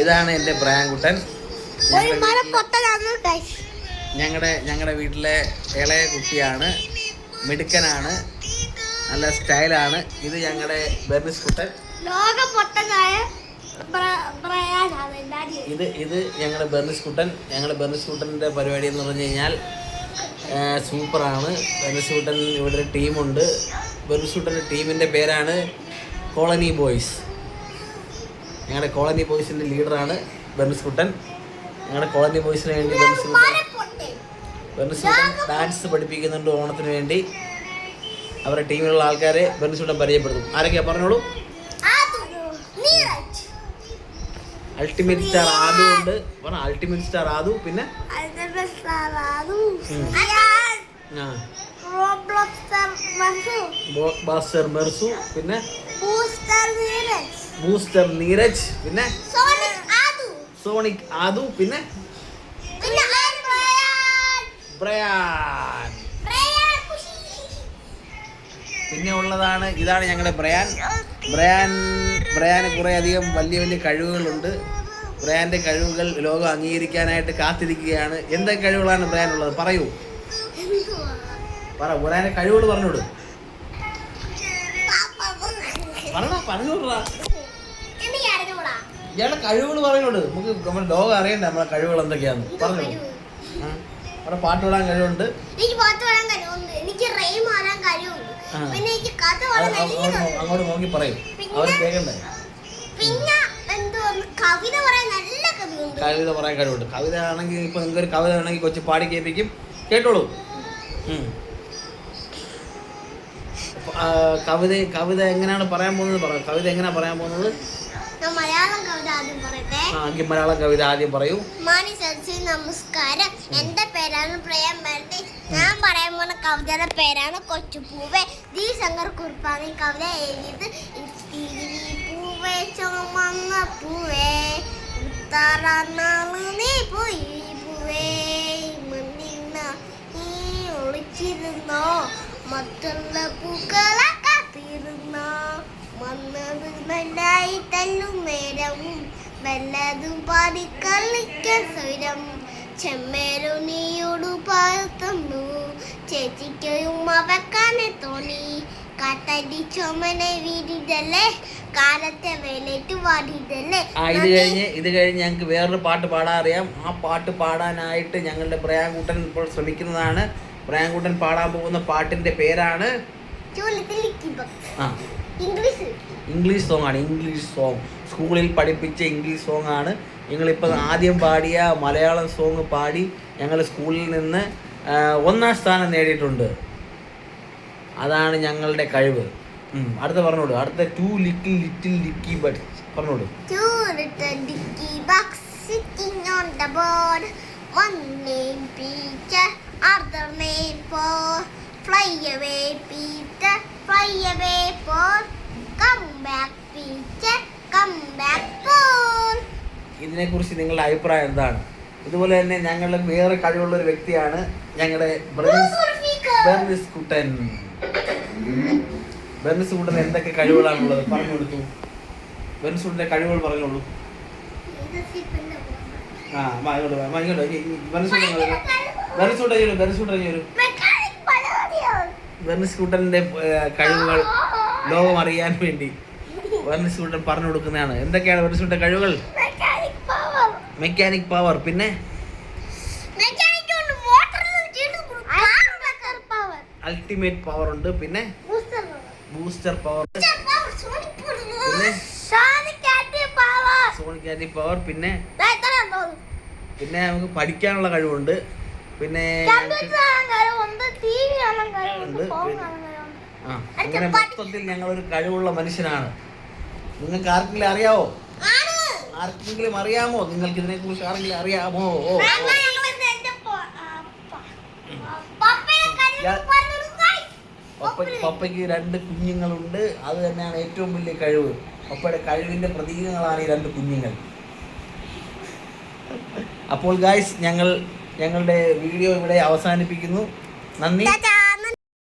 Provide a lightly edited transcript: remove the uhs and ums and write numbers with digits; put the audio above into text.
ഇതാണ് എൻ്റെ ബ്രാൻകുട്ടൻ. ഞങ്ങളുടെ വീട്ടിലെ ഇളയ കുട്ടിയാണ്, മിടുക്കനാണ്, നല്ല സ്റ്റൈലാണ്. ഇത് ഞങ്ങളുടെ ബെർണിസ് കുട്ടൻ. ഇത് ഞങ്ങളുടെ ബെർണിസ് കുട്ടൻ. ഞങ്ങളുടെ ബെർണിസ് കുട്ടൻ്റെ പരിപാടി എന്ന് പറഞ്ഞു കഴിഞ്ഞാൽ സൂപ്പറാണ്. ബെർണിസ് കുട്ടൻ ഇവിടെ ഒരു ടീമുണ്ട്. ബെർണിസ് കുട്ടൻ്റെ ടീമിൻ്റെ പേരാണ് കോളനി ബോയ്സ്. ഞങ്ങളുടെ കോളനി ബോയ്സിൻ്റെ ലീഡറാണ് ബെർണിസ് കുട്ടൻ. ഞങ്ങളുടെ കോളനി ബോയ്സിന് വേണ്ടി ബെർണിസ് കുട്ടൻ ഡാൻസ് പഠിപ്പിക്കുന്നുണ്ട്. ഓണത്തിന് വേണ്ടി അവരുടെ ടീമിലുള്ള ആൾക്കാരെ ബെർണിസ് കുട്ടൻ പരിചയപ്പെടുത്തും. ആരൊക്കെയാ പറഞ്ഞോളൂ? അൾട്ടിമേറ്റ് സ്റ്റാർ ആദു ഉണ്ട്. അൾട്ടിമേറ്റ് സ്റ്റാർ ആദു, പിന്നെ ബാസ്റ്റർ മെർസു, പിന്നെ ബൂസ്റ്റർ നീരജ്, പിന്നെ സോണിക് ആദു, പിന്നെ ബ്രയാൻ. പിന്നെ ഉള്ളതാണ്, ഇതാണ് ഞങ്ങളുടെ ബ്രയാന് കുറേ അധികം വലിയ വലിയ കഴിവുകളുണ്ട്. ബ്രയാൻ്റെ കഴിവുകൾ ലോകം അംഗീകരിക്കാനായിട്ട് കാത്തിരിക്കുകയാണ്. എന്തൊക്കെ കഴിവുകളാണ് ബ്രയാനുള്ളത്? പറയൂ, ബ്രയാൻ്റെ കഴിവുകൾ പറഞ്ഞോട്. പറഞ്ഞോടാ, ഇയാളുടെ കഴിവുകൾ പറഞ്ഞോട്. നമുക്ക് നമ്മുടെ ലോകം അറിയണ്ടേ നമ്മളെ കഴിവുകൾ എന്തൊക്കെയാന്ന്. പറഞ്ഞോളൂ. അവിടെ പാട്ട് പാടാൻ കഴിവുണ്ട്, അങ്ങോട്ട് നോക്കി പറയും, അവർ കേൾക്കണ്ടേ. കവിത പറയാൻ കഴിവുണ്ട്. കവിത ആണെങ്കിൽ ഇപ്പൊ നിങ്ങൾക്കൊരു കവിത ആണെങ്കിൽ കൊച്ചു പാടി കേൾപ്പിക്കും, കേട്ടോളൂ. കവിത എങ്ങനെയാണ് പറയാൻ പോകുന്നത്? പറയാം. കവിത എങ്ങനെയാ പറയാൻ പോകുന്നത്? മലയാളം കവിത ആദ്യം പറയൂ. നമസ്കാരം, എന്റെ പേരാണ് പ്രേം ബർദി. ഞാൻ പറയാൻ പോകുന്ന കവിതയുടെ പേരാണ് കൊച്ചുപൂവേ. ദി ശങ്കർ കുറുപ്പാണ് ഈ കവിത എഴുതിയത്. പൂവേ ചുമന്ന പൂവേ ഉത്താറാനാള് നീ പോയി പൂവേ, മണ്ണിന നീ ഒളിച്ചിരുന്നോ, മറ്റുള്ള പൂക്കളെ കാത്തിരുന്നോ, വന്നത് നല്ലായി തല്ലും നേരവും വല്ലതും പാടി കളിക്കാൻ സ്വരം, ചെമ്മേരും നീയോട് പാർത്തുന്നു, ചേച്ചിക്കും അവക്കാനെ തോന്നി, കാത്തടി ചുമനെ വീടിതല്ലേ, കാലത്തെ വേലേറ്റ് വാടിതല്ലേ. ഇത് കഴിഞ്ഞ് ഞങ്ങൾക്ക് വേറൊരു പാട്ട് പാടാൻ അറിയാം. ആ പാട്ട് പാടാനായിട്ട് ഞങ്ങളുടെ ബ്രയാൻകുട്ടൻ ഇപ്പോൾ ശ്രമിക്കുന്നതാണ്. ബ്രയാൻകുട്ടൻ പാടാൻ പോകുന്ന പാട്ടിന്റെ പേരാണ് ഇംഗ്ലീഷ് സോങ് ആണ്. ഇംഗ്ലീഷ് സോങ് സ്കൂളിൽ പഠിപ്പിച്ച ഇംഗ്ലീഷ് സോങ് ആണ്. ഞങ്ങളിപ്പോൾ ആദ്യം പാടിയ മലയാളം സോങ് പാടി ഞങ്ങൾ സ്കൂളിൽ നിന്ന് 1ാം സ്ഥാനം നേടിയിട്ടുണ്ട്. അതാണ് ഞങ്ങളുടെ കഴിവ്. അടുത്ത പറഞ്ഞോളൂ. അടുത്ത 2 little dicky birds പറഞ്ഞോളൂ. 2 little dicky bugs sitting on the board, one name Peter, other name Paul, fly away Peter, fly away Paul, come back Peter, come back Paul. ഇതിനെക്കുറിച്ച് നിങ്ങളുടെ അഭിപ്രായം എന്താണ്? ഇതുപോലെ തന്നെ ഞങ്ങളുടെ വേറെ കഴിവുള്ള ഒരു വ്യക്തിയാണ് ഞങ്ങളുടെ ബെർണിസ് കുട്ടൻ. ബെർണിസ് കുട്ടൻ എന്തൊക്കെ കഴിവുകളാണുള്ളത് പറഞ്ഞു കൊടുത്തു. ബെർണിസ് കുട്ടൻ്റെ കഴിവുകൾ പറഞ്ഞോളൂ. ബെർണിസ് കുട്ടൻ്റെ കഴിവുകൾ ലോകം അറിയാൻ വേണ്ടി ബെർണിസ് കുട്ടൻ പറഞ്ഞു കൊടുക്കുന്നതാണ്. എന്തൊക്കെയാണ് ബെർണിസ് കുട്ടൻ്റെ കഴിവുകൾ? മെക്കാനിക് പവർ, പിന്നെ അൾട്ടിമേറ്റ് പവർ ഉണ്ട്, പിന്നെ ബൂസ്റ്റർ പവർ, പിന്നെ സോണിക് പവർ, പിന്നെ നമുക്ക് പഠിക്കാനുള്ള കഴിവുണ്ട്, പിന്നെ അങ്ങനെ മൊത്തത്തിൽ ഞങ്ങളൊരു കഴിവുള്ള മനുഷ്യനാണ്. നിങ്ങൾക്ക് ആർക്കെങ്കിലും അറിയാവോ? ആർക്കെങ്കിലും അറിയാമോ? നിങ്ങൾക്ക് ഇതിനെ കുറിച്ച് ആരെങ്കിലും അറിയാമോ? പപ്പയ്ക്ക് 2 കുഞ്ഞുങ്ങളുണ്ട്. അത് തന്നെയാണ് ഏറ്റവും വലിയ കഴിവ്. പപ്പയുടെ കഴിവിന്റെ പ്രതീകങ്ങളാണ് ഈ 2 കുഞ്ഞുങ്ങൾ. അപ്പോൾ ഗായ്സ്, ഞങ്ങളുടെ വീഡിയോ ഇവിടെ അവസാനിപ്പിക്കുന്നു. നന്ദി.